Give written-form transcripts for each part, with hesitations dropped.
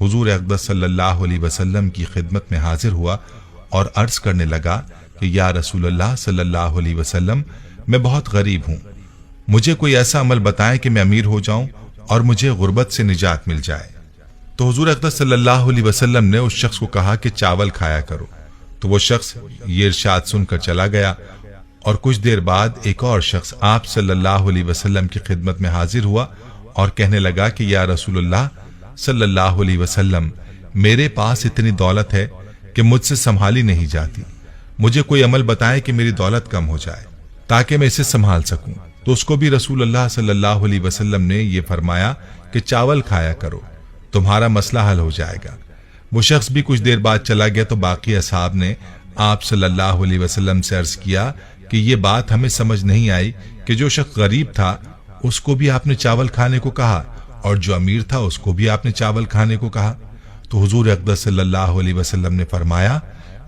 हुजूर अक़दस सल्लल्लाहु अलैहि वसल्लम की खिदमत में हाजिर हुआ और अर्ज करने लगा कि या रसूलल्लाह सल्लल्लाहु अलैहि वसल्लम, मैं बहुत गरीब हूँ, मुझे कोई ऐसा अमल बताएं कि मैं अमीर हो जाऊं और मुझे गुर्बत से निजात मिल जाए। तो हुजूर अक़दस सल्लल्लाहु अलैहि वसल्लम ने उस शख्स को कहा कि चावल खाया करो। तो वो शख्स ये इरशाद सुनकर चला गया और कुछ देर बाद एक और शख्स आप सल्लल्लाहु अलैहि वसल्लम की खिदमत में हाजिर हुआ और कहने लगा कि या रसूलल्लाह सल्लल्लाहु अलैहि वसल्लम, मेरे पास इतनी दौलत है कि मुझसे संभाली नहीं जाती, मुझे कोई अमल बताएं कि मेरी दौलत कम हो जाए ताकि मैं इसे संभाल सकूं। तो उसको भी रसूलुल्लाह सल्लल्लाहु अलैहि वसल्लम ने ये फरमाया कि चावल खाया करो, तुम्हारा मसला हल हो जाएगा। वो शख्स भी कुछ देर बाद चला गया तो बाकी असहाब ने आप सल्लल्लाहु अलैहि वसल्लम से अर्ज किया कि ये बात हमें समझ नहीं आई कि जो शख्स गरीब था उसको भी आपने चावल खाने को कहा और जो अमीर था उसको भी आपने चावल खाने को कहा। तो हुजूर अक़दस सल्लल्लाहु अलैहि वसल्लम ने फरमाया,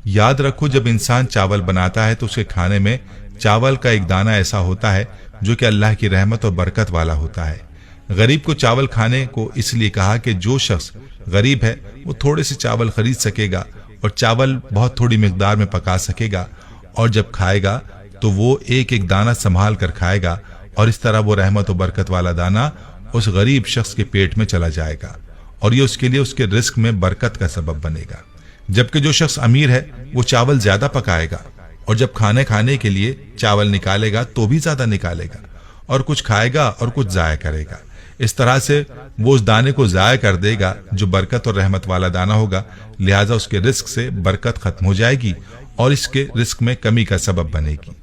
याद रखो जब इंसान चावल बनाता है तो उसके खाने में चावल का एक दाना ऐसा होता है जो कि अल्लाह की रहमत और बरकत वाला होता है। गरीब को चावल खाने को इसलिए कहा कि जो शख्स गरीब है वो थोड़े से चावल खरीद सकेगा और चावल बहुत थोड़ी मिकदार में पका सकेगा और जब खाएगा तो वो एक एक दाना संभाल कर खाएगा और इस तरह वो रहमत और बरकत वाला दाना उस गरीब शख्स के पेट में चला जाएगा और ये उसके लिए उसके रिस्क में बरकत का सबब बनेगा। जबकि जो शख्स अमीर है वो चावल ज्यादा पकाएगा और जब खाने के लिए चावल निकालेगा तो भी ज्यादा निकालेगा और कुछ खाएगा और कुछ जाया करेगा। इस तरह से वो उस दाने को जाया कर देगा जो बरकत और रहमत वाला दाना होगा, लिहाजा उसके रिस्क से बरकत खत्म हो जाएगी और इसके रिस्क में कमी का सबब बनेगी।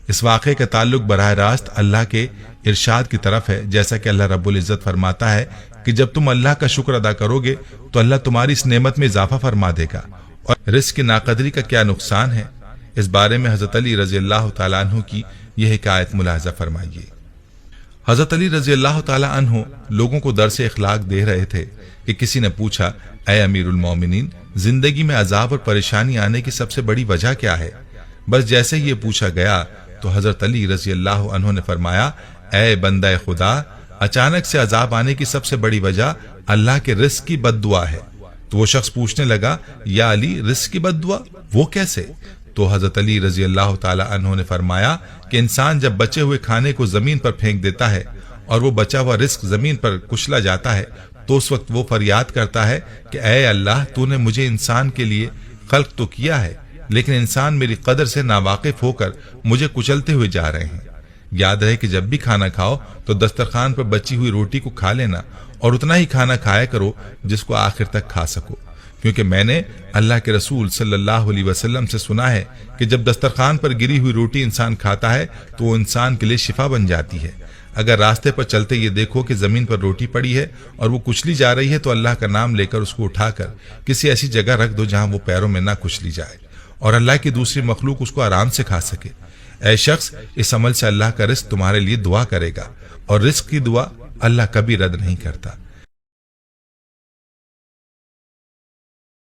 इस वाक़े का ताल्लुक बराह रास्त अल्लाह के इरशाद की तरफ है, जैसा कि अल्लाह रब्बुल इज़्ज़त फरमाता है कि जब तुम अल्लाह का शुक्र अदा करोगे तो अल्लाह तुम्हारी इस नेमत में इजाफा फरमा देगा और रिस्क की नाकदरी का क्या नुकसान है। इस बारे में हजरत अली रजी अल्लाह तआला अन्हु की यह हिकायत मुलाहजा फरमाइए। हजरत अली रजी अल्लाह तआला अन्हु लोगों को दर्स इखलाक दे रहे थे कि किसी ने पूछा, ऐ अमीरुल मोमिनीन, जिंदगी में अजाब और परेशानी आने की सबसे बड़ी वजह क्या है? बस जैसे ही ये पूछा गया तो हजरत अली रजी अल्लाह अन्हु ने फरमाया, ऐ बंदा खुदा, अचानक से अजाब आने की सबसे बड़ी वजह अल्लाह के रिस्क की बद्दुआ है। तो वो शख्स पूछने लगा, या अली, रिस्क की बद्दुआ वो कैसे? तो हजरत अली रजी अल्लाह ताला अन्हु ने फरमाया कि इंसान जब बचे हुए खाने को जमीन पर फेंक देता है और वो बचा हुआ रिस्क जमीन पर कुचला जाता है तो उस वक्त वो फरियाद करता है कि ऐ अल्लाह, तूने मुझे इंसान के लिए खल्क तो किया है, लेकिन इंसान मेरी कदर से नावाकिफ होकर मुझे कुचलते हुए जा रहे हैं। याद रहे कि जब भी खाना खाओ तो दस्तरखान पर बची हुई रोटी को खा लेना और उतना ही खाना खाया करो जिसको आखिर तक खा सको, क्योंकि मैंने अल्लाह के रसूल सल्लल्लाहु अलैहि वसल्लम से सुना है कि जब दस्तरखान पर गिरी हुई रोटी इंसान खाता है तो वो इंसान के लिए शिफा बन जाती है। अगर रास्ते पर चलते ये देखो कि जमीन पर रोटी पड़ी है और वो कुचली जा रही है तो अल्लाह का नाम लेकर उसको उठाकर किसी ऐसी जगह रख दो जहां वो पैरों में ना कुचली जाए और अल्लाह की दूसरी मखलूक उसको आराम से खा सके। ऐ शख्स, इस अमल से अल्लाह का रिस्क तुम्हारे लिए दुआ करेगा और रिस्क की दुआ अल्लाह कभी रद्द नहीं करता।